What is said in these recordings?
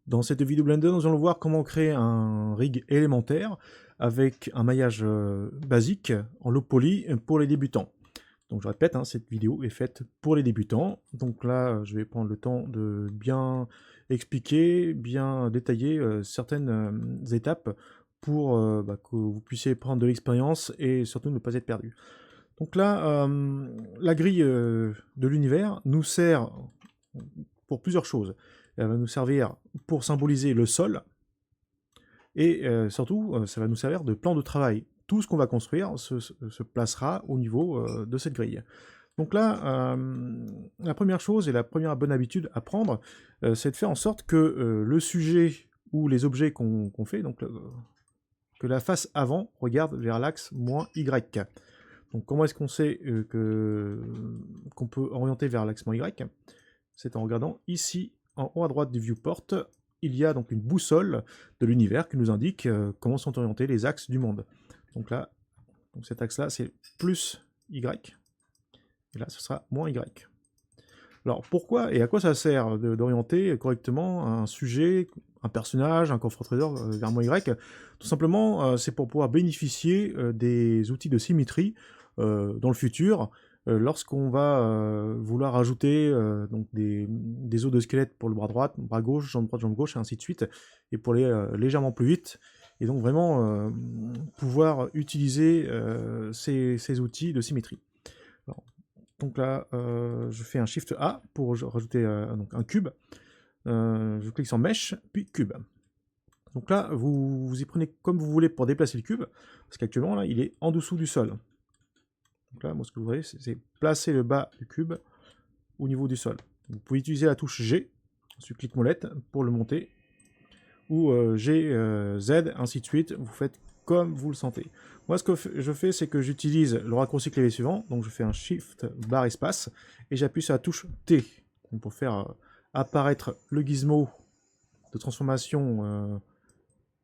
Dans cette vidéo Blender, nous allons voir comment créer un rig élémentaire avec un maillage basique en low poly pour les débutants. Donc je répète, hein, cette vidéo est faite pour les débutants. Donc là, je vais prendre le temps de bien expliquer, bien détailler certaines étapes pour que vous puissiez prendre de l'expérience et surtout ne pas être perdu. Donc là, la grille de l'univers nous sert pour plusieurs choses. Elle va nous servir pour symboliser le sol, et surtout, ça va nous servir de plan de travail. Tout ce qu'on va construire se placera au niveau de cette grille. Donc là, la première chose et la première bonne habitude à prendre, c'est de faire en sorte que le sujet ou les objets qu'on fait, donc que la face avant regarde vers l'axe -Y. Donc comment est-ce qu'on sait qu'on peut orienter vers l'axe -Y? C'est en regardant ici, en haut à droite du viewport, il y a donc une boussole de l'univers qui nous indique comment sont orientés les axes du monde. Donc là, cet axe-là, c'est plus Y, et là, ce sera -Y. Alors pourquoi et à quoi ça sert d'orienter correctement un sujet, un personnage, un coffre trésor vers -Y? Tout simplement, c'est pour pouvoir bénéficier des outils de symétrie dans le futur, lorsqu'on va vouloir ajouter donc des os de squelette pour le bras droit, bras gauche, jambe droite, jambe gauche, et ainsi de suite, et pour aller légèrement plus vite, et donc vraiment pouvoir utiliser ces outils de symétrie. Alors, donc là, je fais un Shift A pour rajouter donc un cube. Je clique sur Mesh, puis Cube. Donc là, vous y prenez comme vous voulez pour déplacer le cube, parce qu'actuellement, là, il est en dessous du sol. Donc là, moi, ce que vous voyez, c'est placer le bas du cube au niveau du sol. Vous pouvez utiliser la touche G, ensuite clic molette, pour le monter, ou G, Z, ainsi de suite. Vous faites comme vous le sentez. Moi, ce que je fais, c'est que j'utilise le raccourci clavier suivant. Donc, je fais un Shift barre espace, et j'appuie sur la touche T pour faire apparaître le gizmo de transformation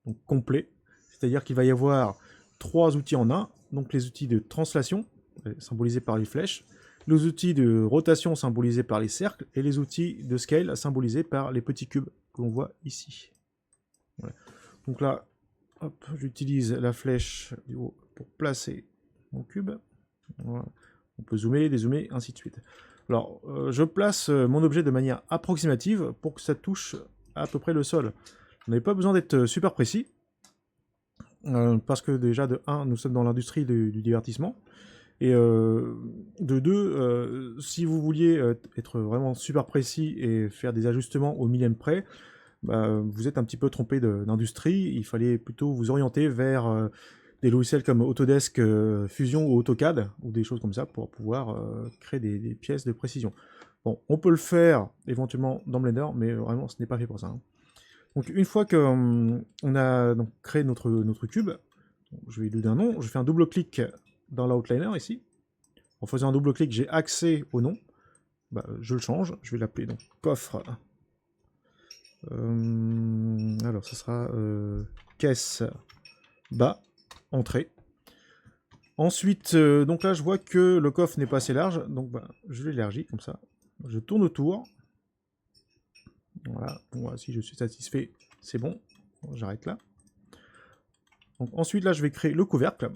donc complet. C'est-à-dire qu'il va y avoir 3 outils en un. Donc, les outils de translation, symbolisés par les flèches, les outils de rotation symbolisés par les cercles, et les outils de scale symbolisés par les petits cubes que l'on voit ici. Voilà. Donc là, j'utilise la flèche du haut pour placer mon cube. Voilà. On peut zoomer, dézoomer, ainsi de suite. Alors, je place mon objet de manière approximative pour que ça touche à peu près le sol. Vous n'avez pas besoin d'être super précis, parce que déjà, de 1, nous sommes dans l'industrie du divertissement, et de 2, si vous vouliez être vraiment super précis et faire des ajustements au millième près, vous êtes un petit peu trompé d'industrie. Il fallait plutôt vous orienter vers des logiciels comme Autodesk Fusion ou AutoCAD, ou des choses comme ça, pour pouvoir créer des pièces de précision. Bon, on peut le faire éventuellement dans Blender, mais vraiment ce n'est pas fait pour ça, hein. Donc une fois qu'on a donc créé notre cube, je vais lui donner un nom, je fais un double-clic dans l'outliner ici. En faisant un double-clic, j'ai accès au nom. Je le change, je vais l'appeler donc coffre. Alors ce sera caisse bas, entrée. Ensuite, donc là je vois que le coffre n'est pas assez large, donc je l'élargis comme ça. Je tourne autour. Voilà, bon, si je suis satisfait, c'est bon. J'arrête là. Donc, ensuite, là, je vais créer le couvercle.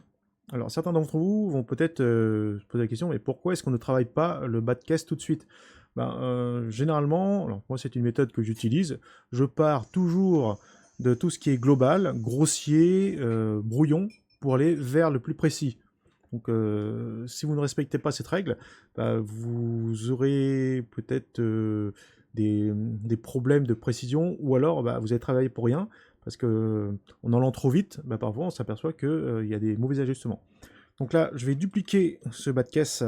Alors, certains d'entre vous vont peut-être se poser la question, mais pourquoi est-ce qu'on ne travaille pas le bas de caisse tout de suite? Généralement, alors, moi, c'est une méthode que j'utilise. Je pars toujours de tout ce qui est global, grossier, brouillon, pour aller vers le plus précis. Donc, si vous ne respectez pas cette règle, vous aurez peut-être des problèmes de précision, ou alors vous allez travailler pour rien, parce que en allant trop vite, parfois on s'aperçoit qu'il y a des mauvais ajustements. Donc là, je vais dupliquer ce bas de caisse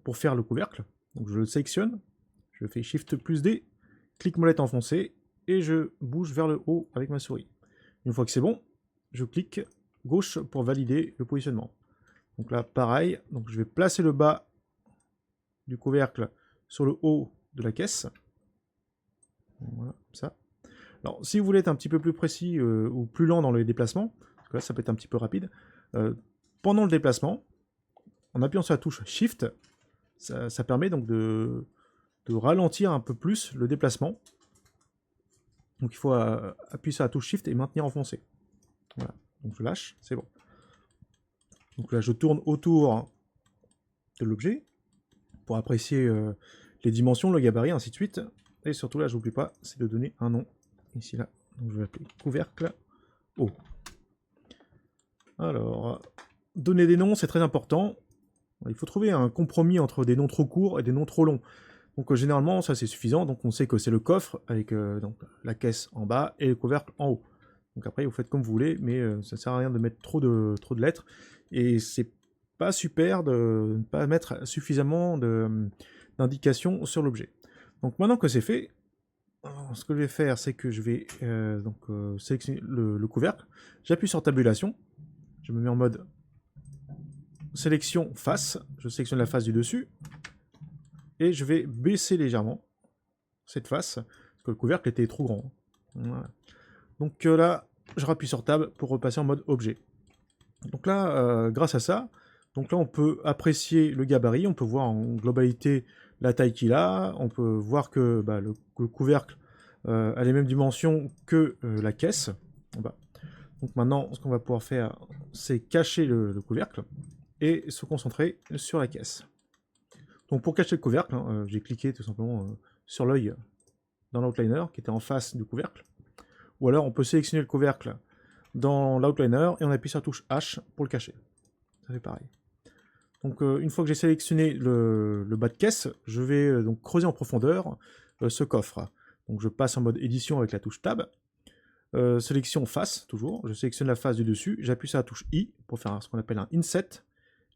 pour faire le couvercle. Donc je le sélectionne, je fais Shift plus D, clic molette enfoncé, et je bouge vers le haut avec ma souris. Une fois que c'est bon, je clique gauche pour valider le positionnement. Donc là, pareil, donc je vais placer le bas du couvercle sur le haut de la caisse. Voilà, comme ça. Alors, si vous voulez être un petit peu plus précis ou plus lent dans le déplacement, parce que là, ça peut être un petit peu rapide, pendant le déplacement, en appuyant sur la touche Shift, ça permet donc de ralentir un peu plus le déplacement. Donc il faut appuyer sur la touche Shift et maintenir enfoncé. Voilà, donc je lâche, c'est bon. Donc là je tourne autour de l'objet pour apprécier les dimensions, le gabarit, ainsi de suite. Et surtout là, j'oublie pas, c'est de donner un nom. Ici là, donc je vais appeler couvercle O. Alors, donner des noms, c'est très important. Il faut trouver un compromis entre des noms trop courts et des noms trop longs. Donc généralement, ça c'est suffisant. Donc on sait que c'est le coffre avec donc, la caisse en bas et le couvercle en haut. Donc après, vous faites comme vous voulez, mais ça ne sert à rien de mettre trop de lettres. Et c'est pas super de ne pas mettre suffisamment d'indications sur l'objet. Donc maintenant que c'est fait, ce que je vais faire, c'est que je vais sélectionner le couvercle. J'appuie sur tabulation. Je me mets en mode sélection face. Je sélectionne la face du dessus. Et je vais baisser légèrement cette face, parce que le couvercle était trop grand. Voilà. Donc là, je rappuie sur Tab pour repasser en mode objet. Donc là, grâce à ça, donc là on peut apprécier le gabarit, on peut voir en globalité la taille qu'il a, on peut voir que le couvercle a les mêmes dimensions que la caisse. Bah. Donc maintenant, ce qu'on va pouvoir faire, c'est cacher le couvercle et se concentrer sur la caisse. Donc pour cacher le couvercle, hein, j'ai cliqué tout simplement sur l'œil dans l'outliner qui était en face du couvercle. Ou alors on peut sélectionner le couvercle dans l'outliner et on appuie sur la touche H pour le cacher. Ça fait pareil. Donc une fois que j'ai sélectionné le bas de caisse, je vais donc creuser en profondeur ce coffre. Donc je passe en mode édition avec la touche Tab. Sélection face, toujours. Je sélectionne la face du dessus. J'appuie sur la touche I pour faire ce qu'on appelle un inset.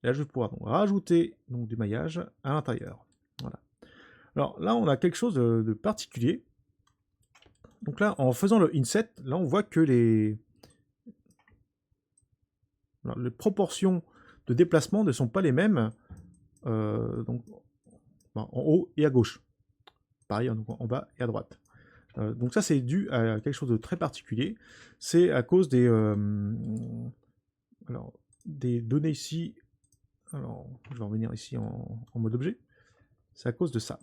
Et là je vais pouvoir donc rajouter donc, du maillage à l'intérieur. Voilà. Alors là on a quelque chose de particulier. Donc là en faisant le inset, là on voit que les proportions de déplacement ne sont pas les mêmes donc, en haut et à gauche. Pareil, donc en bas et à droite. Donc ça, c'est dû à quelque chose de très particulier. C'est à cause des données ici. Alors, je vais revenir ici en mode objet. C'est à cause de ça.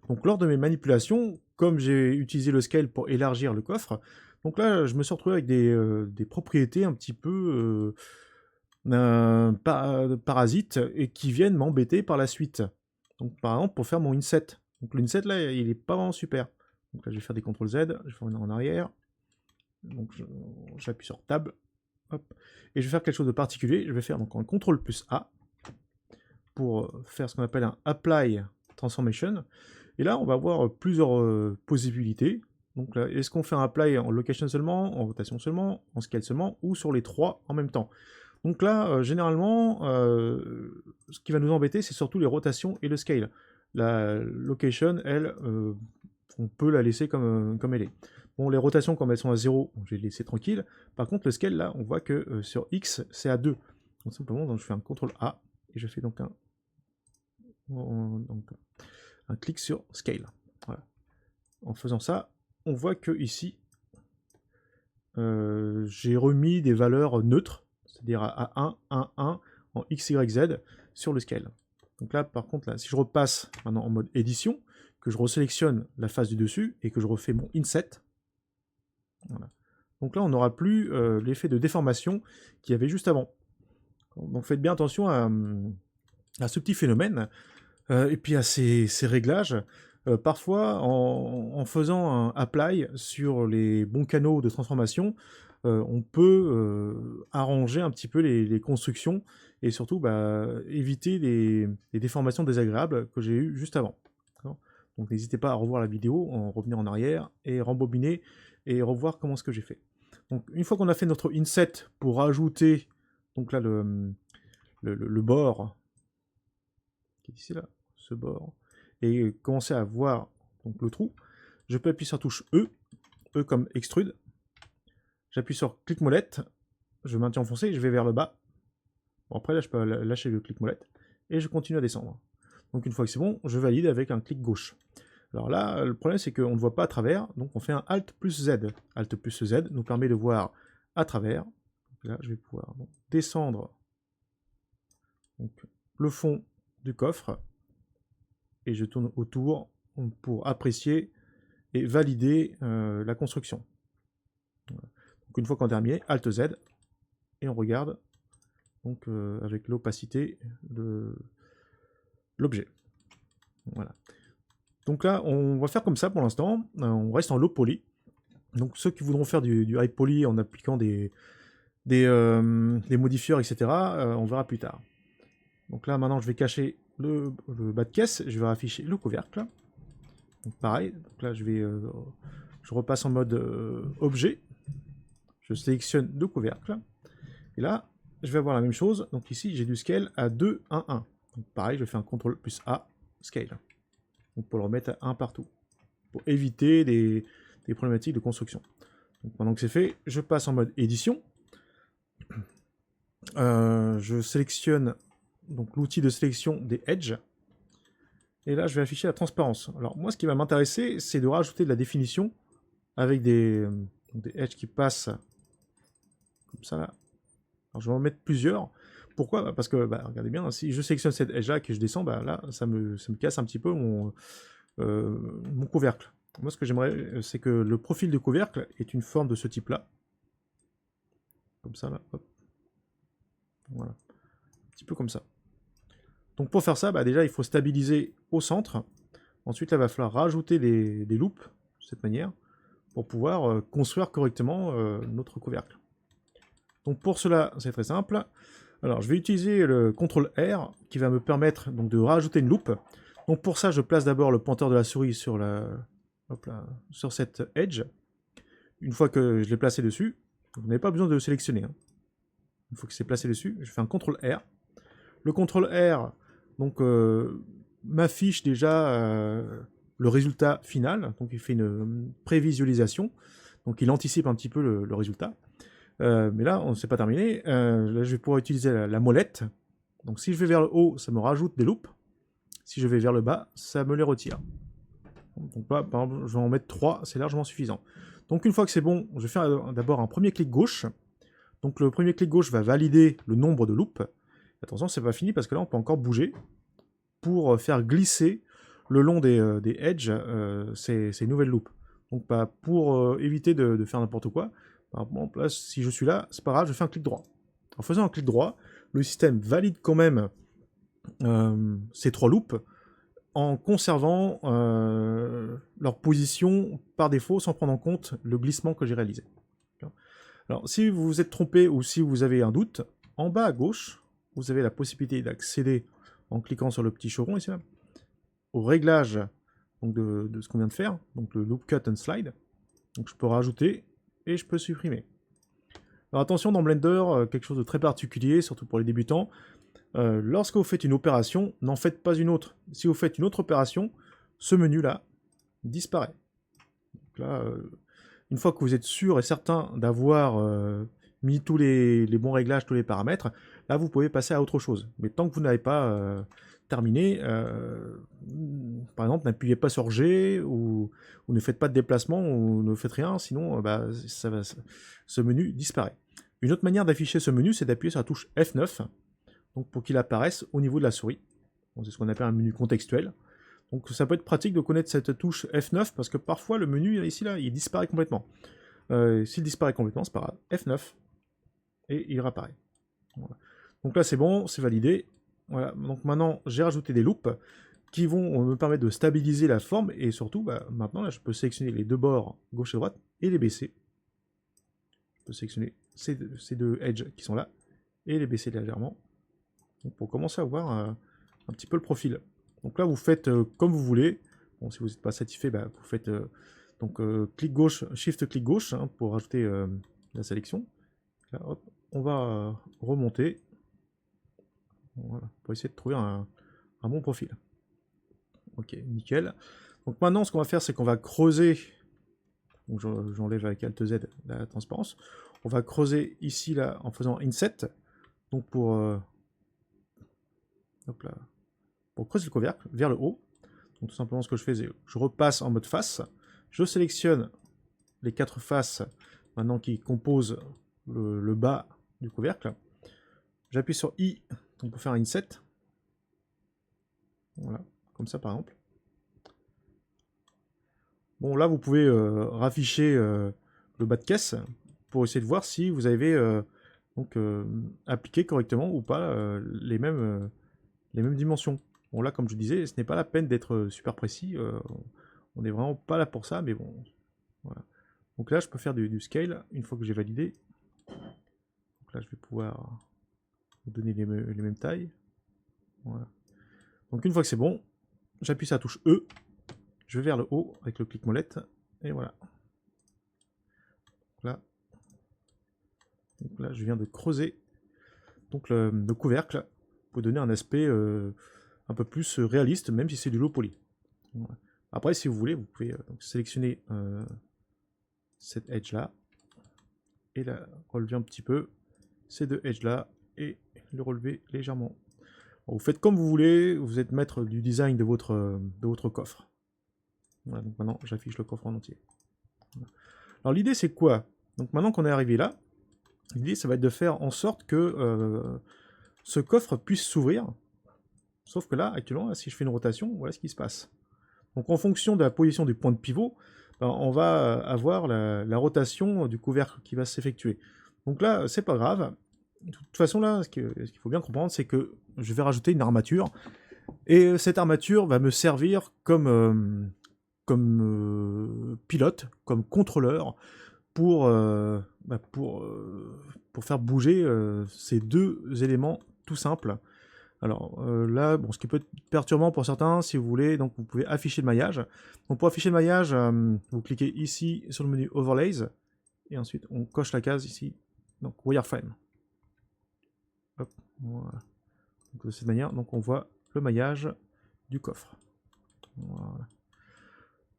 Donc lors de mes manipulations, comme j'ai utilisé le scale pour élargir le coffre, donc là, je me suis retrouvé avec des propriétés un petit peu parasites et qui viennent m'embêter par la suite. Donc par exemple, pour faire mon inset. Donc l'inset là, il est pas vraiment super. Donc là, je vais faire des CTRL Z, je vais revenir en arrière. Donc j'appuie sur Tab. Hop. Et je vais faire quelque chose de particulier. Je vais faire donc un CTRL plus A pour faire ce qu'on appelle un Apply Transformation. Et là, on va avoir plusieurs possibilités. Donc là, est-ce qu'on fait un Apply en Location seulement, en Rotation seulement, en Scale seulement, ou sur les trois en même temps? Donc là, généralement, ce qui va nous embêter, c'est surtout les rotations et le scale. La location, elle, on peut la laisser comme elle est. Bon, les rotations, comme elles sont à 0, je vais les laisser tranquilles. Par contre, le scale, là, on voit que sur X, c'est à 2. Donc simplement, donc, je fais un CTRL A, et je fais donc un clic sur Scale. Voilà. En faisant ça, on voit que ici, j'ai remis des valeurs neutres, c'est-à-dire à 1, 1, 1, en X, Y, Z, sur le scale. Donc là, par contre, là, si je repasse maintenant en mode édition, que je resélectionne la face du dessus, et que je refais mon inset, voilà. Donc là, on n'aura plus l'effet de déformation qu'il y avait juste avant. Donc faites bien attention à ce petit phénomène, et puis à ces réglages. Parfois, en faisant un apply sur les bons canaux de transformation, on peut arranger un petit peu les constructions et surtout éviter les déformations désagréables que j'ai eues juste avant. Donc n'hésitez pas à revoir la vidéo, en revenir en arrière et rembobiner et revoir comment ce que j'ai fait. Donc une fois qu'on a fait notre inset pour rajouter donc là le bord qui est ici là, ce bord, et commencer à voir donc, le trou, je peux appuyer sur la touche E, E comme extrude, j'appuie sur clic molette, je maintiens enfoncé, je vais vers le bas. Bon, après là je peux lâcher le clic molette, et je continue à descendre. Donc une fois que c'est bon, je valide avec un clic gauche. Alors là, le problème c'est qu'on ne voit pas à travers, donc on fait un Alt plus Z. Alt plus Z nous permet de voir à travers. Donc là, je vais pouvoir descendre donc, le fond du coffre, et je tourne autour pour apprécier et valider la construction. Voilà. Donc une fois qu'on a terminé, Alt Z, et on regarde donc avec l'opacité l'objet. Voilà. Donc là, on va faire comme ça pour l'instant. On reste en low poly. Donc ceux qui voudront faire du high poly en appliquant des modifieurs, etc., on verra plus tard. Donc là, maintenant, je vais cacher le bas de caisse. Je vais afficher le couvercle. Donc pareil. Donc là, je repasse en mode objet. Je sélectionne le couvercle. Et là, je vais avoir la même chose. Donc ici, j'ai du scale à 2, 1, 1. Donc pareil, je fais un CTRL plus A, scale. Donc pour le remettre à 1 partout. Pour éviter des problématiques de construction. Donc maintenant que c'est fait, je passe en mode édition. Je sélectionne donc l'outil de sélection des edges. Et là, je vais afficher la transparence. Alors moi, ce qui va m'intéresser, c'est de rajouter de la définition avec des edges qui passent comme ça là. Alors je vais en mettre plusieurs. Pourquoi? Parce que, regardez bien, si je sélectionne cette edge là et que je descends, là, ça me casse un petit peu mon couvercle. Moi, ce que j'aimerais, c'est que le profil de couvercle est une forme de ce type-là. Comme ça, là. Hop. Voilà. Un petit peu comme ça. Donc pour faire ça, déjà, il faut stabiliser au centre. Ensuite, là, il va falloir rajouter des loops, de cette manière, pour pouvoir construire correctement notre couvercle. Donc pour cela, c'est très simple. Alors, je vais utiliser le CTRL R, qui va me permettre donc, de rajouter une loupe. Donc pour ça, je place d'abord le pointeur de la souris sur sur cette edge. Une fois que je l'ai placé dessus, vous n'avez pas besoin de le sélectionner. Une fois que c'est placé dessus, je fais un CTRL R. Le CTRL R donc m'affiche déjà le résultat final. Donc il fait une prévisualisation. Donc il anticipe un petit peu le résultat. Mais là, on ne s'est pas terminé. Là, je vais pouvoir utiliser la molette. Donc si je vais vers le haut, ça me rajoute des loops. Si je vais vers le bas, ça me les retire. Donc là, par exemple, je vais en mettre 3, c'est largement suffisant. Donc une fois que c'est bon, je vais faire d'abord un premier clic gauche. Donc le premier clic gauche va valider le nombre de loops. Attention, c'est pas fini parce que là, on peut encore bouger pour faire glisser le long des edges ces nouvelles loops. Donc pour éviter de faire n'importe quoi, par exemple, là, si je suis là, c'est pas grave, je fais un clic droit. En faisant un clic droit, le système valide quand même ces 3 loops en conservant leur position par défaut sans prendre en compte le glissement que j'ai réalisé. Alors, si vous vous êtes trompé ou si vous avez un doute, en bas à gauche, vous avez la possibilité d'accéder en cliquant sur le petit chaudron ici, là, au réglage donc, de ce qu'on vient de faire, donc le loop cut and slide. Donc je peux rajouter et je peux supprimer. Alors attention, dans Blender, quelque chose de très particulier, surtout pour les débutants, lorsque vous faites une opération, n'en faites pas une autre. Si vous faites une autre opération, ce menu-là disparaît. Donc là, une fois que vous êtes sûr et certain d'avoir mis tous les bons réglages, tous les paramètres, là vous pouvez passer à autre chose. Mais tant que vous n'avez pas terminé, par exemple, n'appuyez pas sur G ou ne faites pas de déplacement ou ne faites rien, sinon ce menu disparaît. Une autre manière d'afficher ce menu, c'est d'appuyer sur la touche F9 donc pour qu'il apparaisse au niveau de la souris. C'est ce qu'on appelle un menu contextuel. Donc ça peut être pratique de connaître cette touche F9 parce que parfois le menu ici là il disparaît complètement. S'il disparaît complètement, c'est pas grave. F9 et il réapparaît. Voilà. Donc là c'est bon, c'est validé. Voilà. Donc maintenant j'ai rajouté des loops qui vont me permettre de stabiliser la forme et surtout maintenant là je peux sélectionner les deux bords gauche et droite et les baisser. Je peux sélectionner ces deux edges qui sont là et les baisser légèrement. Donc pour commencer à voir un petit peu le profil. Donc là, vous faites comme vous voulez. Bon, si vous n'êtes pas satisfait, vous faites clic gauche, shift clic gauche pour rajouter la sélection. Là, hop, on va remonter. Voilà, pour essayer de trouver un bon profil. Ok, nickel. Donc maintenant, ce qu'on va faire, c'est qu'on va creuser. Donc j'enlève avec Alt Z la transparence. On va creuser ici là en faisant Inset. Donc pour hop là. Pour creuser le couvercle vers le haut. Donc tout simplement ce que je fais, c'est je repasse en mode face, je sélectionne les 4 faces maintenant qui composent le bas du couvercle. J'appuie sur I donc pour faire un inset. Voilà, comme ça par exemple. Bon, là, vous pouvez rafficher le bas de caisse pour essayer de voir si vous avez donc, appliqué correctement ou pas les mêmes dimensions. Bon, là, comme je disais, ce n'est pas la peine d'être super précis. On n'est vraiment pas là pour ça, mais bon, voilà. Donc là, je peux faire du scale une fois que j'ai validé. Donc là, je vais pouvoir donner les mêmes tailles. Voilà. Donc une fois que c'est bon, j'appuie sur la touche E, je vais vers le haut avec le clic molette, et voilà. Donc là je viens de creuser donc le couvercle pour donner un aspect un peu plus réaliste, même si c'est du low poly. Voilà. Après, si vous voulez, vous pouvez donc sélectionner cette edge là, et la relever un petit peu, ces deux edges là, et le relever légèrement. Bon, vous faites comme vous voulez, vous êtes maître du design de votre coffre. Voilà, donc maintenant j'affiche le coffre en entier. Voilà. Alors l'idée c'est quoi? Donc maintenant qu'on est arrivé là, l'idée ça va être de faire en sorte que ce coffre puisse s'ouvrir. Sauf que là, actuellement, si je fais une rotation, voilà ce qui se passe. Donc en fonction de la position du point de pivot, ben, on va avoir la rotation du couvercle qui va s'effectuer. Donc là, c'est pas grave. De toute façon, là, ce qu'il faut bien comprendre, c'est que je vais rajouter une armature. Et cette armature va me servir comme pilote, comme contrôleur, pour, pour faire bouger ces deux éléments tout simples. Alors là, bon, ce qui peut être perturbant pour certains, si vous voulez, donc vous pouvez afficher le maillage. Donc pour afficher le maillage, vous cliquez ici sur le menu Overlays, et ensuite on coche la case ici, donc Wireframe. Hop, voilà. Donc, de cette manière, donc on voit le maillage du coffre. Voilà.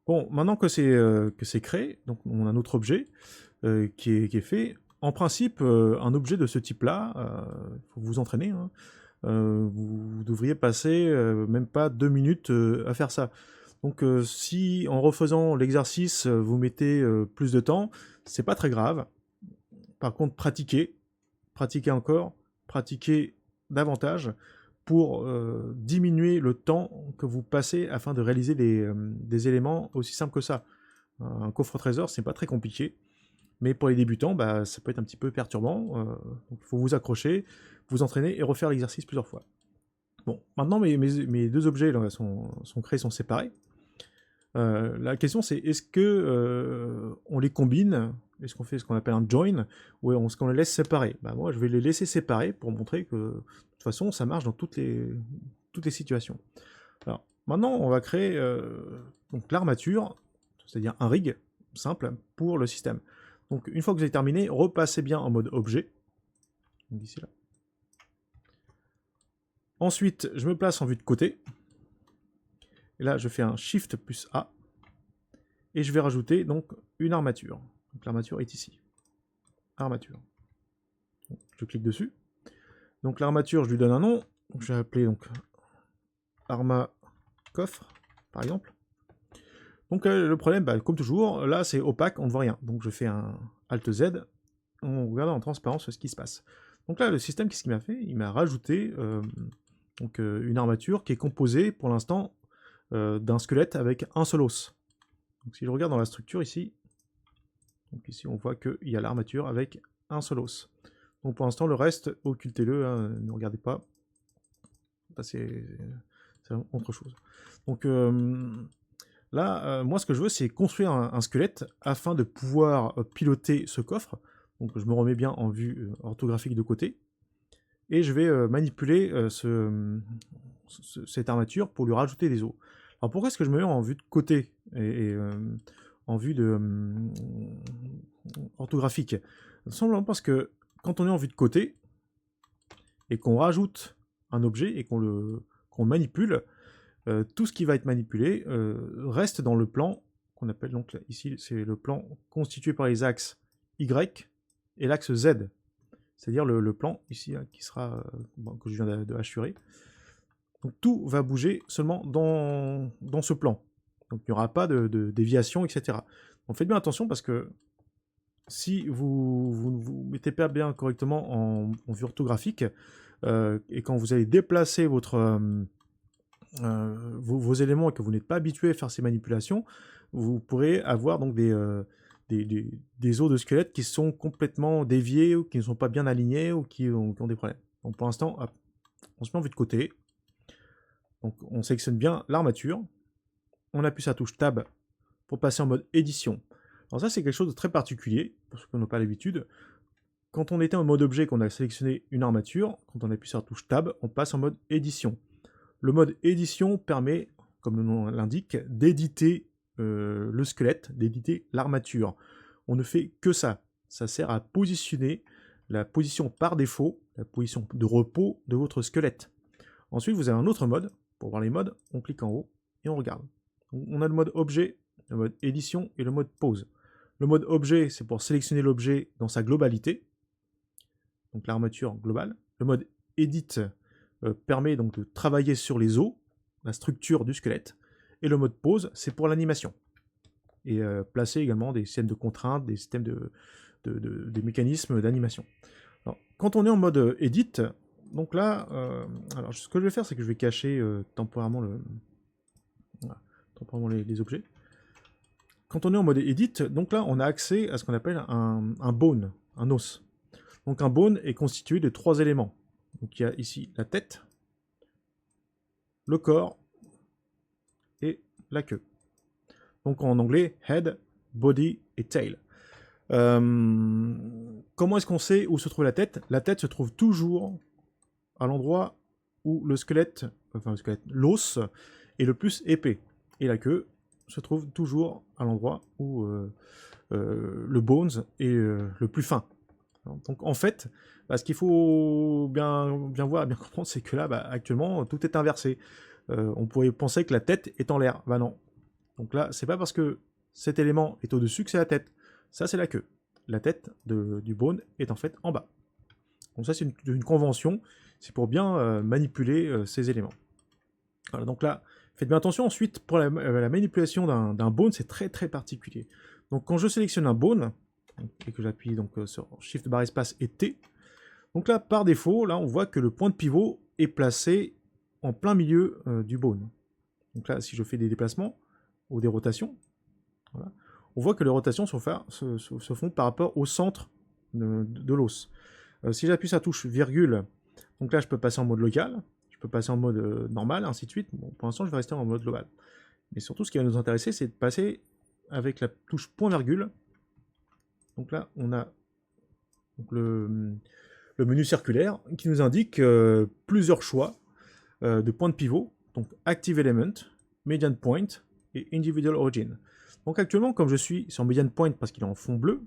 Bon, maintenant que c'est créé, donc on a notre objet qui est fait. En principe, un objet de ce type-là, il faut vous entraîner, hein, vous devriez passer même pas 2 minutes à faire ça. Donc si en refaisant l'exercice, vous mettez plus de temps, c'est pas très grave. Par contre, pratiquez encore, pratiquez davantage pour diminuer le temps que vous passez afin de réaliser des éléments aussi simples que ça. Un coffre-trésor, c'est pas très compliqué. Mais pour les débutants, bah, ça peut être un petit peu perturbant. Donc il faut vous accrocher, vous entraîner et refaire l'exercice plusieurs fois. Bon, maintenant mes deux objets là, sont créés, sont séparés. La question c'est est-ce que on les combine? Est-ce qu'on fait ce qu'on appelle un join? Ou est-ce qu'on les laisse séparés? Bah, moi je vais les laisser séparés pour montrer que de toute façon ça marche dans toutes les situations. Alors maintenant on va créer donc l'armature, c'est-à-dire un rig simple pour le système. Donc une fois que vous avez terminé, repassez bien en mode objet. D'ici là. Ensuite, je me place en vue de côté. Et là, je fais un Shift plus A. Et je vais rajouter donc une armature. Donc l'armature est ici. Armature. Donc, je clique dessus. Donc l'armature, je lui donne un nom. Donc, je vais appeler donc Arma Coffre, par exemple. Donc le problème, bah, comme toujours, là c'est opaque, on ne voit rien. Donc je fais un Alt Z, on regarde en transparence ce qui se passe. Donc là, le système, qu'est-ce qu'il m'a fait? Il m'a rajouté donc, une armature qui est composée pour l'instant d'un squelette avec un seul os. Donc si je regarde dans la structure ici, donc ici on voit qu'il y a l'armature avec un seul os. Donc pour l'instant, le reste, occultez-le, hein, ne regardez pas. C'est autre chose. Donc là, moi, ce que je veux, c'est construire un squelette afin de pouvoir piloter ce coffre. Donc, je me remets bien en vue orthographique de côté. Et je vais manipuler cette armature pour lui rajouter des os. Alors, pourquoi est-ce que je me mets en vue de côté et en vue orthographique? Simplement parce que quand on est en vue de côté et qu'on rajoute un objet et qu'on manipule, tout ce qui va être manipulé reste dans le plan qu'on appelle donc ici, c'est le plan constitué par les axes Y et l'axe Z, c'est-à-dire le plan ici hein, qui sera que je viens de hachurer. Donc tout va bouger seulement dans ce plan. Donc il n'y aura pas de déviation, etc. Donc faites bien attention parce que si vous ne vous mettez pas bien correctement en vue orthographique et quand vous allez déplacer votre vos éléments et que vous n'êtes pas habitué à faire ces manipulations, vous pourrez avoir donc des os de squelette qui sont complètement déviés ou qui ne sont pas bien alignés ou qui ont des problèmes. Donc pour l'instant, on se met en vue de côté. Donc on sélectionne bien l'armature. On appuie sur la touche Tab pour passer en mode édition. Alors ça c'est quelque chose de très particulier, pour ceux qui n'ont pas l'habitude. Quand on était en mode objet, qu'on a sélectionné une armature, quand on appuie sur la touche Tab, on passe en mode édition. Le mode édition permet, comme le nom l'indique, d'éditer le squelette, d'éditer l'armature. On ne fait que ça. Ça sert à positionner la position par défaut, la position de repos de votre squelette. Ensuite, vous avez un autre mode. Pour voir les modes, on clique en haut et on regarde. On a le mode objet, le mode édition et le mode pause. Le mode objet, c'est pour sélectionner l'objet dans sa globalité, donc l'armature globale. Le mode edit permet donc de travailler sur les os, la structure du squelette. Et le mode pause, c'est pour l'animation. Et placer également des systèmes de contraintes, des systèmes des mécanismes d'animation. Quand on est en mode edit, donc là, alors ce que je vais faire, c'est que je vais cacher temporairement, les objets. Quand on est en mode edit, donc là, on a accès à ce qu'on appelle un bone, un os. Donc un bone est constitué de 3 éléments. Donc il y a ici la tête, le corps et la queue. Donc en anglais, head, body et tail. Comment est-ce qu'on sait où se trouve la tête? La tête se trouve toujours à l'endroit où le squelette, l'os est le plus épais. Et la queue se trouve toujours à l'endroit où le bones est le plus fin. Donc en fait, ce qu'il faut bien voir et bien comprendre, c'est que là, actuellement, tout est inversé. On pourrait penser que la tête est en l'air. Bah non. Donc là, c'est pas parce que cet élément est au-dessus que c'est la tête. Ça, c'est la queue. La tête du bone est en fait en bas. Donc ça, c'est une convention. C'est pour bien manipuler ces éléments. Voilà, donc là, faites bien attention. Ensuite, pour la manipulation d'un bone, c'est très très particulier. Donc quand je sélectionne un bone, et que j'appuie donc sur Shift barre espace et T, donc là, par défaut, là, on voit que le point de pivot est placé en plein milieu du bone. Donc là, si je fais des déplacements ou des rotations, voilà, on voit que les rotations se font par rapport au centre de l'os. Si j'appuie sur la touche virgule, donc là, je peux passer en mode local, je peux passer en mode normal, ainsi de suite. Bon, pour l'instant, je vais rester en mode global. Mais surtout, ce qui va nous intéresser, c'est de passer avec la touche point virgule. Donc là, on a donc le menu circulaire qui nous indique plusieurs choix de points de pivot, donc Active Element, Median Point et Individual Origin. Donc actuellement, comme je suis sur Median Point parce qu'il est en fond bleu,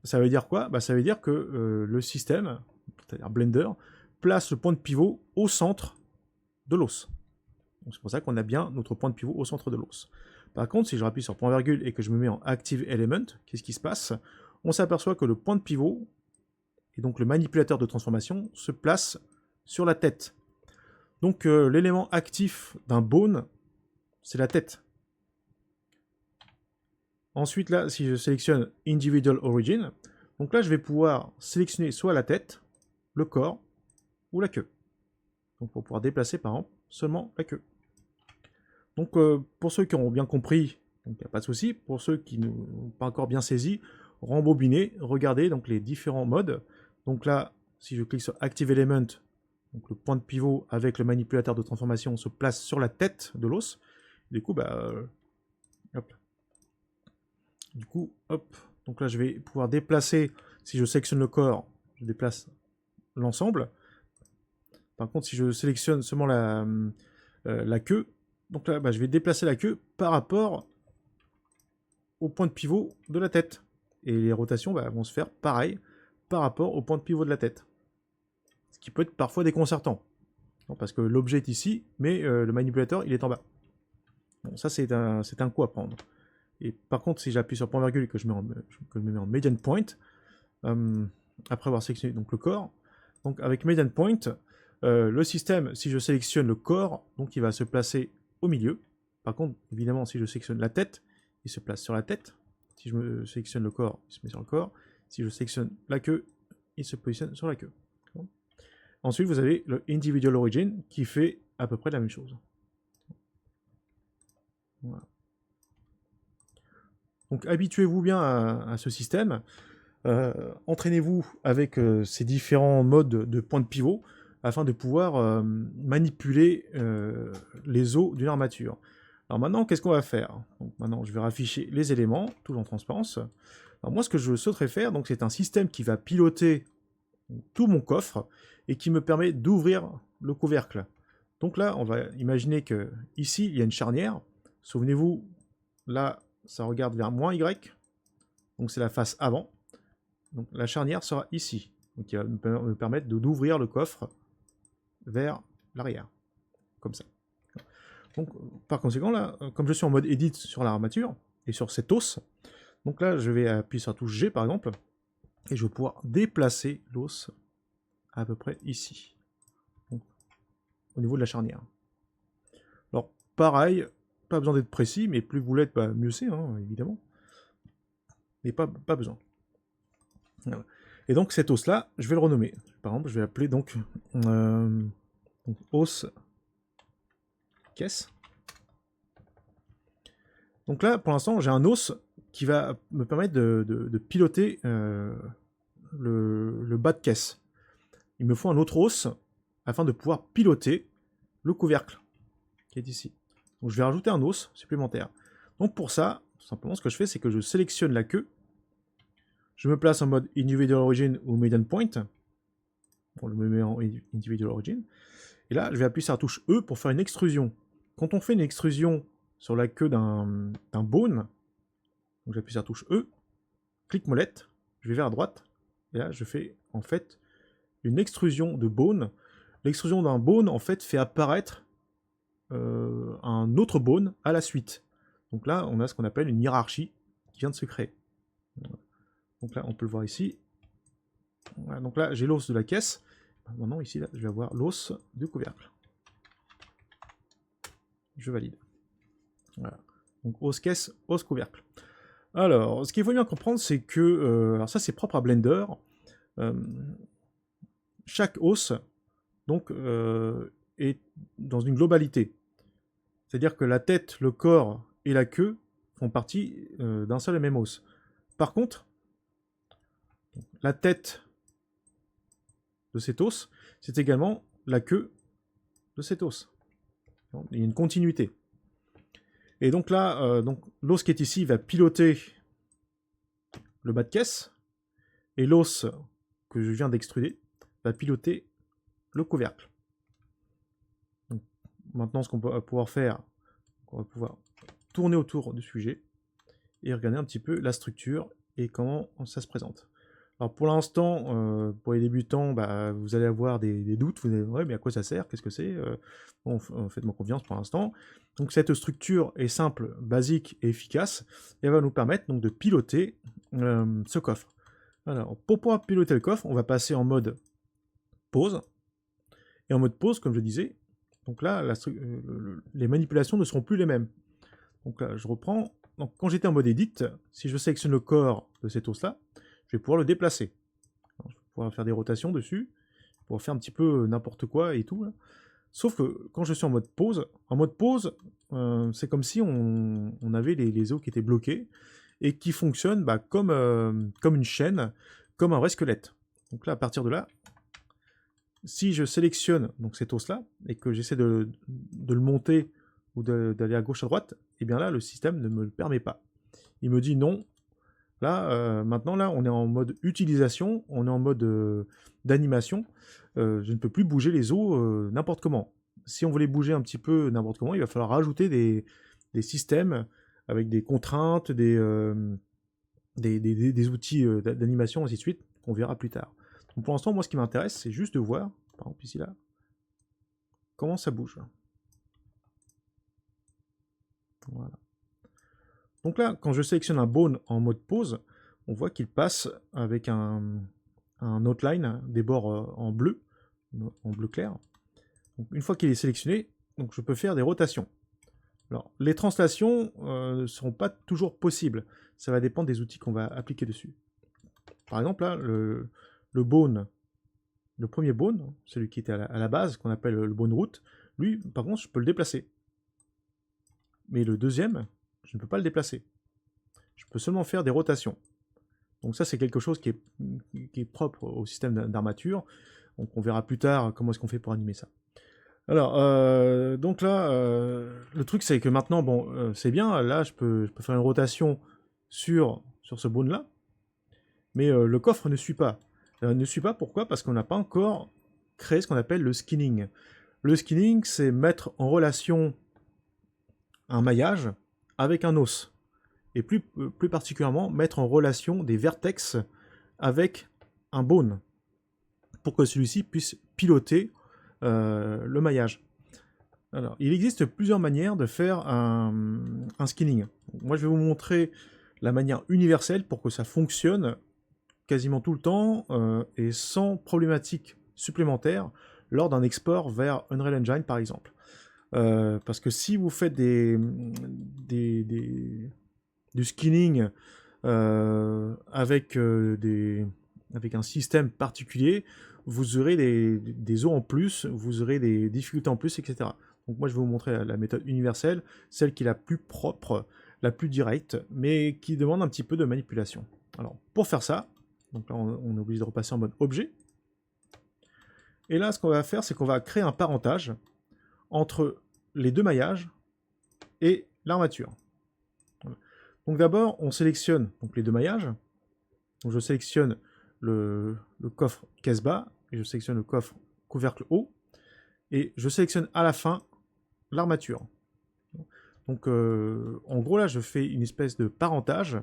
ça veut dire quoi? Ça veut dire que le système, c'est-à-dire Blender, place le point de pivot au centre de l'os. C'est pour ça qu'on a bien notre point de pivot au centre de l'os. Par contre, si je rappuie sur point virgule et que je me mets en Active Element, qu'est-ce qui se passe? On s'aperçoit que le point de pivot, et donc le manipulateur de transformation, se place sur la tête. Donc l'élément actif d'un bone, c'est la tête. Ensuite, là, si je sélectionne Individual Origin, donc là, je vais pouvoir sélectionner soit la tête, le corps ou la queue. Donc pour pouvoir déplacer, par exemple, seulement la queue. Donc pour ceux qui ont bien compris, il n'y a pas de souci. Pour ceux qui n'ont pas encore bien saisi, rembobiner, regardez donc les différents modes. Donc là, si je clique sur Active Element, donc le point de pivot avec le manipulateur de transformation se place sur la tête de l'os. Du coup, hop. Du coup, hop. Donc là, je vais pouvoir déplacer, si je sélectionne le corps, je déplace l'ensemble. Par contre, si je sélectionne seulement la queue, donc là, je vais déplacer la queue par rapport au point de pivot de la tête. Et les rotations vont se faire pareil par rapport au point de pivot de la tête. Ce qui peut être parfois déconcertant. Parce que l'objet est ici, mais le manipulateur, il est en bas. Bon, ça, c'est un coup à prendre. Et par contre, si j'appuie sur point virgule et que je me mets en median point, après avoir sélectionné donc, le corps, donc avec median point, le système, si je sélectionne le corps, donc il va se placer au milieu. Par contre, évidemment, si je sélectionne la tête, il se place sur la tête. Si je me sélectionne le corps, il se met sur le corps. Si je sélectionne la queue, il se positionne sur la queue. Bon. Ensuite, vous avez le Individual Origin qui fait à peu près la même chose. Voilà. Donc habituez-vous bien à ce système. Entraînez-vous avec ces différents modes de points de pivot afin de pouvoir manipuler les os d'une armature. Alors maintenant, qu'est-ce qu'on va faire? Donc maintenant, je vais rafficher les éléments, tout en transparence. Alors moi, ce que je souhaiterais faire, donc c'est un système qui va piloter tout mon coffre et qui me permet d'ouvrir le couvercle. Donc là, on va imaginer que ici, il y a une charnière. Souvenez-vous, là, ça regarde vers moins Y. Donc c'est la face avant. Donc la charnière sera ici. Donc il va me permettre d'ouvrir le coffre vers l'arrière. Comme ça. Donc par conséquent, là, comme je suis en mode edit sur l'armature et sur cet os, donc là, je vais appuyer sur la touche G par exemple, et je vais pouvoir déplacer l'os à peu près ici. Donc, au niveau de la charnière. Alors pareil, pas besoin d'être précis, mais plus vous l'êtes, bah, mieux c'est, hein, évidemment. Mais pas besoin. Voilà. Et donc cet os là, je vais le renommer. Par exemple, je vais l'appeler donc os caisse. Donc là, pour l'instant, j'ai un os qui va me permettre de piloter le bas de caisse. Il me faut un autre os afin de pouvoir piloter le couvercle qui est ici. Donc je vais rajouter un os supplémentaire. Donc pour ça, tout simplement, ce que je fais, c'est que je sélectionne la queue. Je me place en mode Individual Origin ou Median Point. On le met en Individual Origin. Et là, je vais appuyer sur la touche E pour faire une extrusion. Quand on fait une extrusion sur la queue d'un bone, donc j'appuie sur la touche E, clic molette, je vais vers la droite, et là, je fais en fait une extrusion de bone. L'extrusion d'un bone, en fait, fait apparaître un autre bone à la suite. Donc là, on a ce qu'on appelle une hiérarchie qui vient de se créer. Donc là, on peut le voir ici. Voilà, donc là, j'ai l'os de la caisse. Maintenant, ici, là, je vais avoir l'os du couvercle. Je valide. Voilà. Donc, os caisse, os couvercle. Alors, ce qu'il faut bien comprendre, c'est que... alors ça, c'est propre à Blender. Chaque os, donc, est dans une globalité. C'est-à-dire que la tête, le corps et la queue font partie d'un seul et même os. Par contre, la tête de cet os, c'est également la queue de cet os. Il y a une continuité. Et donc là, l'os qui est ici va piloter le bas de caisse, et l'os que je viens d'extruder va piloter le couvercle. Donc, maintenant, ce qu'on va pouvoir faire, on va pouvoir tourner autour du sujet et regarder un petit peu la structure et comment ça se présente. Alors pour l'instant, pour les débutants, bah, vous allez avoir des doutes, vous allez dire ouais, mais à quoi ça sert, qu'est-ce que c'est bon, faites-moi confiance pour l'instant. Donc cette structure est simple, basique et efficace, et elle va nous permettre donc de piloter ce coffre. Alors pour pouvoir piloter le coffre, on va passer en mode pause, et en mode pause, comme je disais, donc là, les manipulations ne seront plus les mêmes. Donc là, je reprends. Donc quand j'étais en mode edit, si je sélectionne le corps de cet os-là, je vais pouvoir le déplacer. Alors, je vais pouvoir faire des rotations dessus, pouvoir faire un petit peu n'importe quoi et tout. Là. Sauf que quand je suis en mode pause, c'est comme si on avait les os qui étaient bloqués et qui fonctionnent bah, comme une chaîne, comme un vrai squelette. Donc là, à partir de là, si je sélectionne donc cet os-là et que j'essaie de le monter ou d'aller à gauche à droite, et bien là, le système ne me le permet pas. Il me dit non. Là, maintenant, là, on est en mode utilisation, on est en mode d'animation. Je ne peux plus bouger les os n'importe comment. Si on voulait bouger un petit peu n'importe comment, il va falloir rajouter des systèmes avec des contraintes, des outils d'animation, ainsi de suite, qu'on verra plus tard. Donc pour l'instant, moi, ce qui m'intéresse, c'est juste de voir, par exemple ici, là, comment ça bouge. Voilà. Donc là, quand je sélectionne un bone en mode pause, on voit qu'il passe avec un outline des bords en bleu clair. Donc, une fois qu'il est sélectionné, donc je peux faire des rotations. Alors, les translations ne seront pas toujours possibles. Ça va dépendre des outils qu'on va appliquer dessus. Par exemple, là, le bone, le premier bone, celui qui était à la base, qu'on appelle le bone root, lui, par contre, je peux le déplacer. Mais le deuxième, je ne peux pas le déplacer. je peux seulement faire des rotations. Donc ça, c'est quelque chose qui est propre au système d'armature. Donc on verra plus tard comment est-ce qu'on fait pour animer ça. Alors, donc là, le truc, c'est que maintenant, bon, c'est bien, là, je peux faire une rotation sur ce bone-là, mais le coffre ne suit pas. Ne suit pas, pourquoi? Parce qu'on n'a pas encore créé ce qu'on appelle le skinning. Le skinning, c'est mettre en relation un maillage avec un os. Et plus particulièrement, mettre en relation des vertex avec un bone, pour que celui-ci puisse piloter le maillage. Alors, il existe plusieurs manières de faire un skinning. Moi, je vais vous montrer la manière universelle pour que ça fonctionne quasiment tout le temps et sans problématique supplémentaire lors d'un export vers Unreal Engine, par exemple. Parce que si vous faites du skinning avec un système particulier, vous aurez des os en plus, vous aurez des difficultés en plus, etc. Donc moi je vais vous montrer la méthode universelle, celle qui est la plus propre, la plus directe, mais qui demande un petit peu de manipulation. Alors pour faire ça, donc là on est obligé de repasser en mode objet. Et là ce qu'on va faire, c'est qu'on va créer un parentage entre les deux maillages et l'armature. Donc d'abord on sélectionne donc, les deux maillages. Donc je sélectionne le coffre caisse bas, et je sélectionne le coffre couvercle haut, et je sélectionne à la fin l'armature. Donc en gros là je fais une espèce de parentage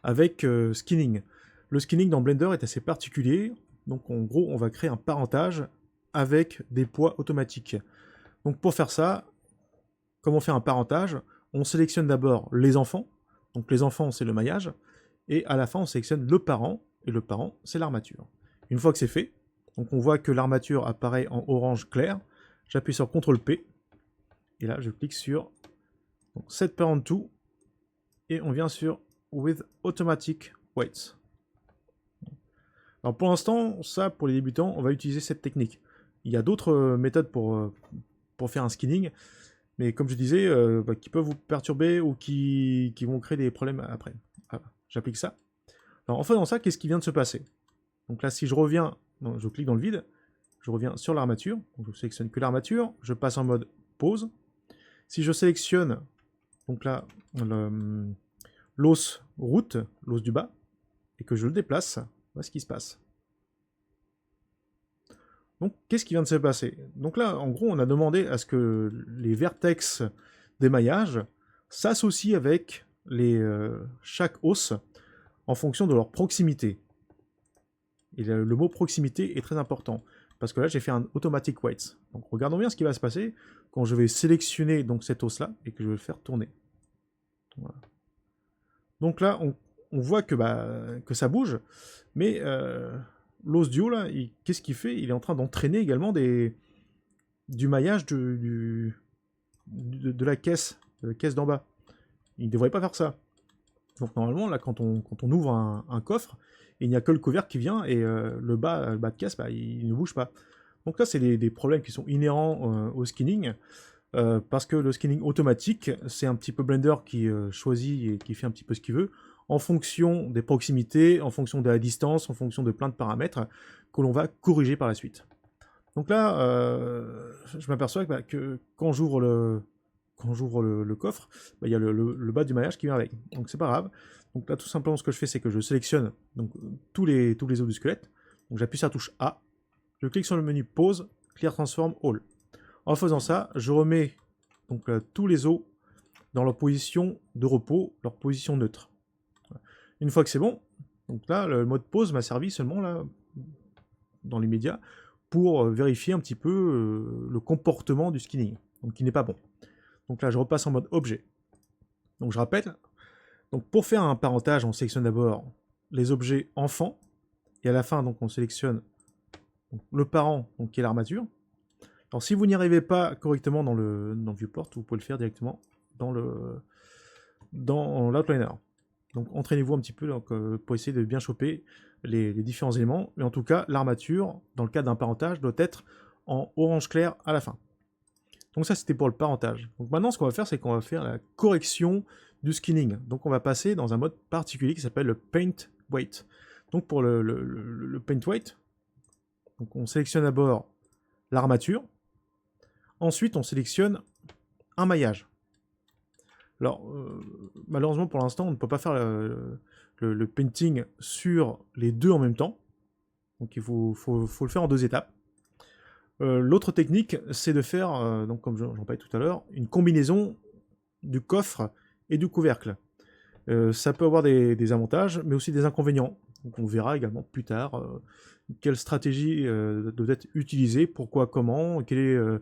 avec skinning. Le skinning dans Blender est assez particulier, donc en gros on va créer un parentage avec des poids automatiques. Donc pour faire ça, comme on fait un parentage, on sélectionne d'abord les enfants, donc les enfants c'est le maillage, et à la fin on sélectionne le parent, et le parent c'est l'armature. Une fois que c'est fait, donc on voit que l'armature apparaît en orange clair, j'appuie sur CTRL P, et là je clique sur Set Parent To, et on vient sur With Automatic Weights. Alors pour l'instant, ça pour les débutants, on va utiliser cette technique. Il y a d'autres méthodes pour faire un skinning, mais comme je disais, qui peuvent vous perturber ou qui vont créer des problèmes après. Voilà, j'applique ça. Alors en faisant ça, qu'est-ce qui vient de se passer? Donc là, si je reviens, je clique dans le vide, je reviens sur l'armature, donc je sélectionne que l'armature, je passe en mode pause. Si je sélectionne, donc là, l'os route, l'os du bas, et que je le déplace, voilà ce qui se passe. Donc, qu'est-ce qui vient de se passer? Donc là, en gros, on a demandé à ce que les vertex des maillages s'associent avec chaque os en fonction de leur proximité. Et le mot proximité est très important, parce que là, j'ai fait un automatic weights. Donc, regardons bien ce qui va se passer quand je vais sélectionner donc, cet os-là et que je vais le faire tourner. Voilà. Donc là, on voit que ça bouge, mais l'os du haut, là, qu'est-ce qu'il fait? Il est en train d'entraîner également du maillage de la caisse d'en bas. Il ne devrait pas faire ça. Donc normalement, là, quand on ouvre un coffre, il n'y a que le couvercle qui vient, et le bas de caisse, il ne bouge pas. Donc là, c'est des problèmes qui sont inhérents au skinning, parce que le skinning automatique, c'est un petit peu Blender qui choisit et qui fait un petit peu ce qu'il veut, en fonction des proximités, en fonction de la distance, en fonction de plein de paramètres que l'on va corriger par la suite. Donc là, je m'aperçois que quand j'ouvre le coffre, il y a le bas du maillage qui vient avec. Donc c'est pas grave. Donc là, tout simplement, ce que je fais, c'est que je sélectionne donc, tous les os du squelette. Donc j'appuie sur la touche A, je clique sur le menu Pause, Clear Transform All. En faisant ça, je remets donc, tous les os dans leur position de repos, leur position neutre. Une fois que c'est bon, donc là, le mode pause m'a servi seulement là, dans l'immédiat, pour vérifier un petit peu le comportement du skinning, donc qui n'est pas bon. Donc là, je repasse en mode objet. Donc je rappelle, donc pour faire un parentage, on sélectionne d'abord les objets enfants, et à la fin, donc on sélectionne donc, le parent, donc qui est l'armature. Alors si vous n'y arrivez pas correctement dans le viewport, vous pouvez le faire directement dans l'outliner. Donc entraînez-vous un petit peu donc, pour essayer de bien choper les différents éléments. Mais en tout cas, l'armature, dans le cas d'un parentage, doit être en orange clair à la fin. Donc ça, c'était pour le parentage. Donc maintenant, ce qu'on va faire, c'est qu'on va faire la correction du skinning. Donc on va passer dans un mode particulier qui s'appelle le Paint Weight. Donc pour le Paint Weight, donc on sélectionne d'abord l'armature. Ensuite, on sélectionne un maillage. Alors, malheureusement, pour l'instant, on ne peut pas faire le painting sur les deux en même temps. Donc il faut le faire en 2 étapes. L'autre technique, c'est de faire, donc comme j'en parlais tout à l'heure, une combinaison du coffre et du couvercle. Ça peut avoir des avantages, mais aussi des inconvénients. Donc on verra également plus tard quelle stratégie doit être utilisée, pourquoi, comment, alors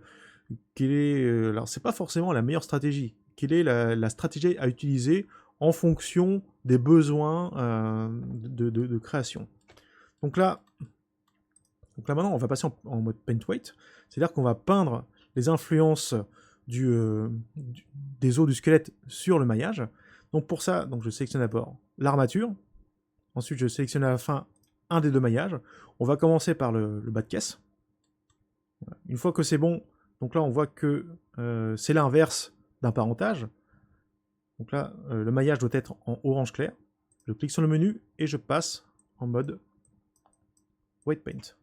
c'est pas forcément la meilleure stratégie. Quelle est la stratégie à utiliser en fonction des besoins de création. Donc là maintenant, on va passer en mode Paint Weight, c'est-à-dire qu'on va peindre les influences des os du squelette sur le maillage. Donc pour ça, donc je sélectionne d'abord l'armature, ensuite je sélectionne à la fin un des deux maillages. On va commencer par le bas de caisse. Une fois que c'est bon, donc là on voit que c'est l'inverse d'un parentage. Donc là, le maillage doit être en orange clair. Je clique sur le menu et je passe en mode White Paint.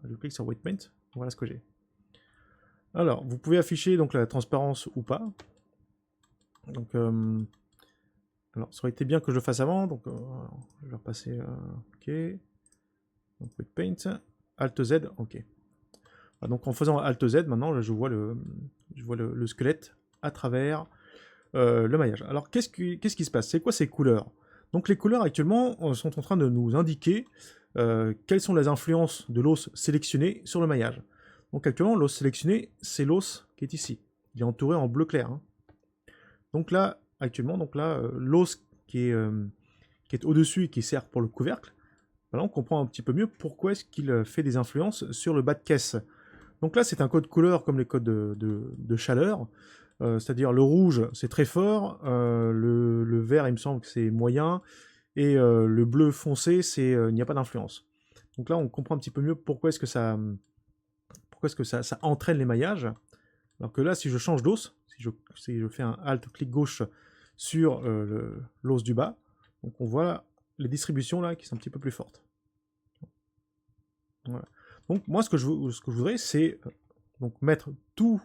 Je clique sur White Paint, voilà ce que j'ai. Alors, vous pouvez afficher donc la transparence ou pas. Donc, alors, ça aurait été bien que je le fasse avant. Donc, je vais repasser. OK. Donc, White Paint. Alt Z. OK. Donc, en faisant Alt Z, maintenant, je vois le squelette à travers le maillage. Alors, qu'est-ce qui se passe? C'est quoi ces couleurs? Donc, les couleurs actuellement sont en train de nous indiquer quelles sont les influences de l'os sélectionné sur le maillage. Donc actuellement, l'os sélectionné, c'est l'os qui est ici. Il est entouré en bleu clair. Hein. Donc là, actuellement, l'os qui est au-dessus et qui sert pour le couvercle, voilà, on comprend un petit peu mieux pourquoi est-ce qu'il fait des influences sur le bas de caisse. Donc là, c'est un code couleur comme les codes de chaleur. C'est-à-dire le rouge, c'est très fort. Le vert, il me semble que c'est moyen. Et le bleu foncé, il n'y a pas d'influence. Donc là, on comprend un petit peu mieux pourquoi est-ce que ça entraîne les maillages. Alors que là, si je change d'os, si je fais un Alt, clic gauche sur l'os du bas, donc on voit les distributions là qui sont un petit peu plus fortes. Voilà. Donc moi, ce que je voudrais, c'est donc mettre tous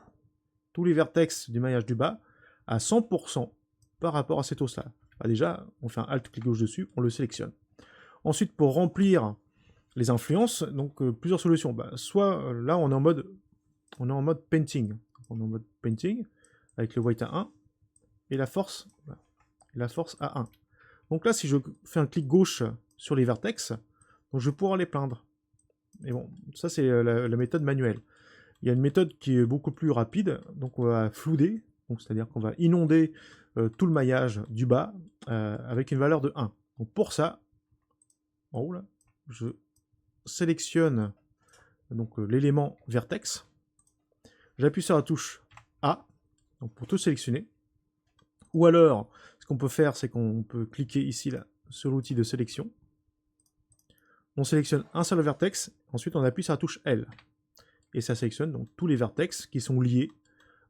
les vertex du maillage du bas à 100% par rapport à cet os-là. Déjà, on fait un Alt, clic gauche dessus, on le sélectionne. Ensuite, pour remplir les influences, donc plusieurs solutions. Soit là, on est en mode painting. On est en mode painting, avec le white à 1, et la force à 1. Donc là, si je fais un clic gauche sur les vertex, donc je vais pouvoir les peindre. Et bon, ça c'est la méthode manuelle. Il y a une méthode qui est beaucoup plus rapide, donc on va flouder, c'est-à-dire qu'on va inonder tout le maillage du bas avec une valeur de 1. Donc pour ça, en haut là, je sélectionne donc l'élément vertex, j'appuie sur la touche A donc pour tout sélectionner, ou alors ce qu'on peut faire c'est qu'on peut cliquer ici là sur l'outil de sélection, on sélectionne un seul vertex, ensuite on appuie sur la touche L et ça sélectionne donc tous les vertex qui sont liés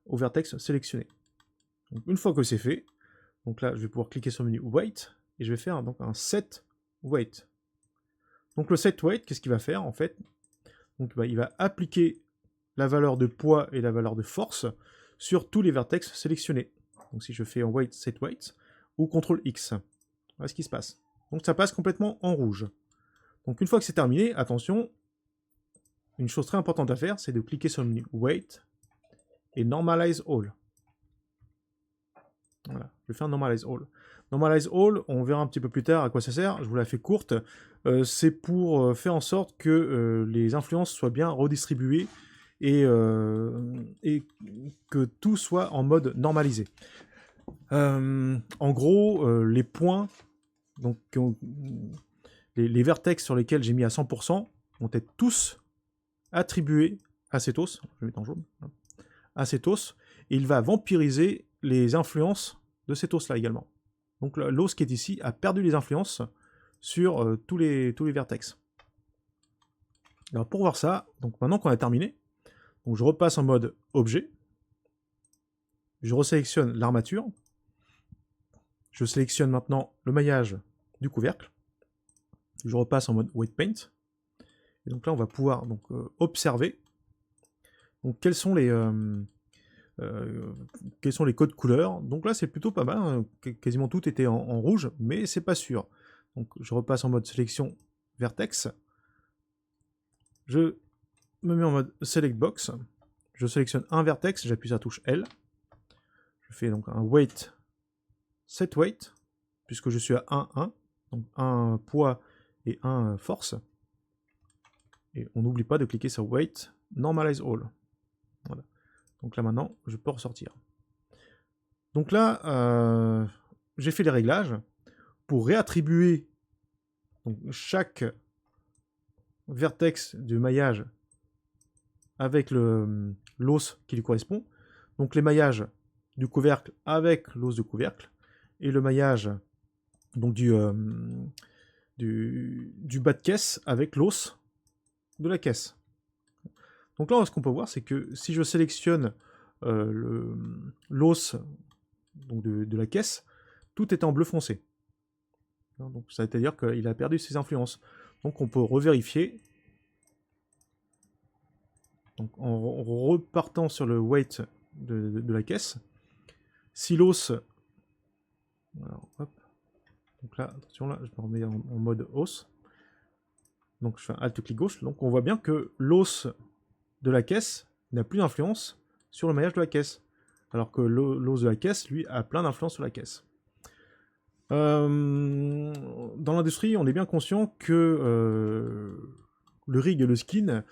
au vertex sélectionné. Donc, une fois que c'est fait, donc là je vais pouvoir cliquer sur le menu Weight et je vais faire donc un Set Weight. Donc le Set Weight, qu'est-ce qu'il va faire en fait? Donc il va appliquer la valeur de poids et la valeur de force sur tous les vertex sélectionnés. Donc si je fais en Weight, Set Weight, ou CTRL X, voilà ce qui se passe. Donc ça passe complètement en rouge. Donc une fois que c'est terminé, attention, une chose très importante à faire, c'est de cliquer sur le menu Weight et Normalize All. Voilà, je vais faire Normalize All. Normalize All, on verra un petit peu plus tard à quoi ça sert, je vous la fais courte. C'est pour faire en sorte que les influences soient bien redistribuées et que tout soit en mode normalisé. En gros, les points, donc les vertex sur lesquels j'ai mis à 100% vont être tous attribués à cet os, je vais mettre en jaune, à cet os, et il va vampiriser les influences de cet os-là également. Donc l'os qui est ici a perdu les influences sur tous les vertex. Alors pour voir ça, donc maintenant qu'on a terminé, donc je repasse en mode objet, je resélectionne l'armature, Je sélectionne maintenant le maillage du couvercle. Je repasse en mode Weight Paint. Et donc là, on va pouvoir donc, observer donc, quels sont les codes couleurs. Donc là, c'est plutôt pas mal. Hein. Quasiment tout était en rouge, mais c'est pas sûr. Donc je repasse en mode sélection vertex. Je me mets en mode Select Box. Je sélectionne un vertex, j'appuie sur la touche L. Je fais donc un weight, set weight, puisque je suis à 1, 1. Donc 1 poids et 1 force. Et on n'oublie pas de cliquer sur weight, normalize all. Voilà. Donc là maintenant, je peux ressortir. Donc là, j'ai fait les réglages pour réattribuer donc, chaque vertex du maillage avec l'os qui lui correspond. Donc les maillages du couvercle avec l'os du couvercle et le maillage donc, du bas de caisse avec l'os de la caisse. Donc là, ce qu'on peut voir, c'est que si je sélectionne l'os de la caisse, tout est en bleu foncé. Donc, ça veut dire qu'il a perdu ses influences. Donc on peut revérifier. Donc, en repartant sur le weight de la caisse, si l'os... Donc là, attention, là, je me remets en mode os. Donc je fais un Alt-clic gauche. Donc on voit bien que l'os de la caisse n'a plus d'influence sur le maillage de la caisse. Alors que l'os de la caisse, lui, a plein d'influence sur la caisse. Dans l'industrie, on est bien conscient que le rig et le skin,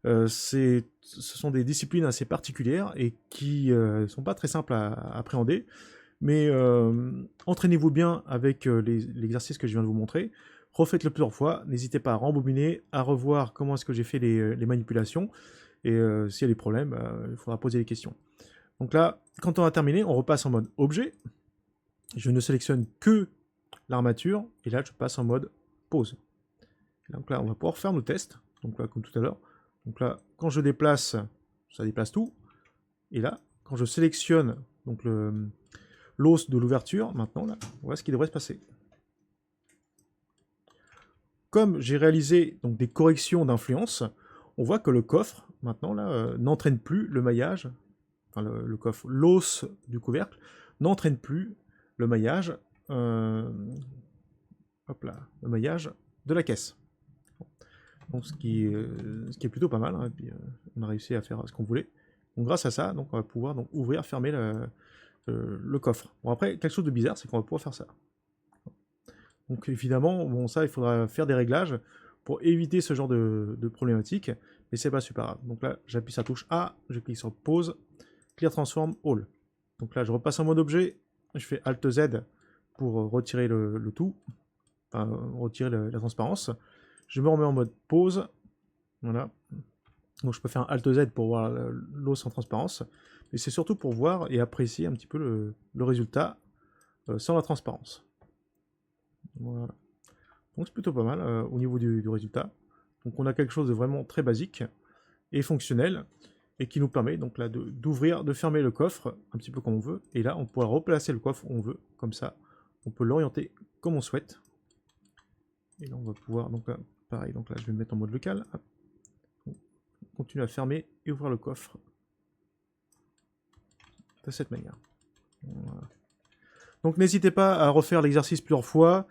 ce sont des disciplines assez particulières et qui ne sont pas très simples à appréhender. Mais entraînez-vous bien avec l'exercice que je viens de vous montrer. Refaites-le plusieurs fois. N'hésitez pas à rembobiner, à revoir comment est-ce que j'ai fait les manipulations. Et s'il y a des problèmes, il faudra poser des questions. Donc là, quand on a terminé, on repasse en mode objet. Je ne sélectionne que l'armature. Et là, je passe en mode pause. Donc là, on va pouvoir faire nos tests. Donc là, comme tout à l'heure. Donc là, quand je déplace, ça déplace tout. Et là, quand je sélectionne donc l'os de l'ouverture, maintenant, là, voilà ce qui devrait se passer. Comme j'ai réalisé donc, des corrections d'influence, on voit que le coffre, maintenant, là, n'entraîne plus le maillage, enfin le coffre, l'os du couvercle, n'entraîne plus le maillage, hop là, le maillage de la caisse. Donc, ce qui est plutôt pas mal, hein, et puis, on a réussi à faire ce qu'on voulait. Donc grâce à ça, donc, on va pouvoir donc, ouvrir, fermer le coffre. Bon après, quelque chose de bizarre, c'est qu'on va pouvoir faire ça. Donc évidemment, bon ça, il faudra faire des réglages pour éviter ce genre de problématique, mais c'est pas super grave. Donc là, j'appuie sur la touche A, je clique sur pause, Clear Transform All. Donc là, je repasse en mode objet, je fais Alt Z pour retirer le tout, enfin retirer la transparence. Je me remets en mode pause, voilà. Donc je peux faire un Alt Z pour voir l'os en transparence, mais c'est surtout pour voir et apprécier un petit peu le résultat sans la transparence. Voilà. Donc c'est plutôt pas mal au niveau du résultat. Donc on a quelque chose de vraiment très basique et fonctionnel, et qui nous permet donc là d'ouvrir, de fermer le coffre un petit peu comme on veut, et là on pourra replacer le coffre où on veut, comme ça on peut l'orienter comme on souhaite. Et là on va pouvoir, donc là, pareil, donc là je vais me mettre en mode local. Hop. Continuer à fermer et ouvrir le coffre de cette manière. Voilà. Donc n'hésitez pas à refaire l'exercice plusieurs fois,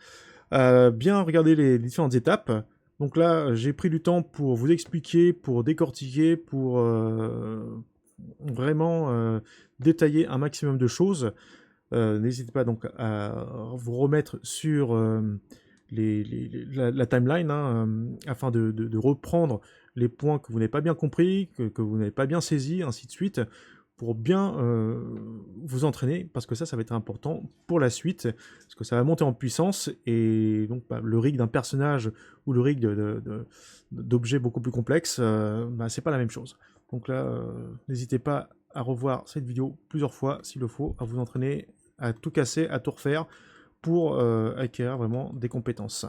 bien regarder les différentes étapes. Donc là, j'ai pris du temps pour vous expliquer, pour décortiquer, pour vraiment détailler un maximum de choses. N'hésitez pas donc à vous remettre sur la timeline, hein, afin de reprendre les points que vous n'avez pas bien compris, que vous n'avez pas bien saisi, ainsi de suite, pour bien vous entraîner, parce que ça va être important pour la suite, parce que ça va monter en puissance, et donc le rig d'un personnage ou le rig d'objets beaucoup plus complexes, c'est pas la même chose. Donc là, n'hésitez pas à revoir cette vidéo plusieurs fois, s'il le faut, à vous entraîner, à tout casser, à tout refaire, pour acquérir vraiment des compétences.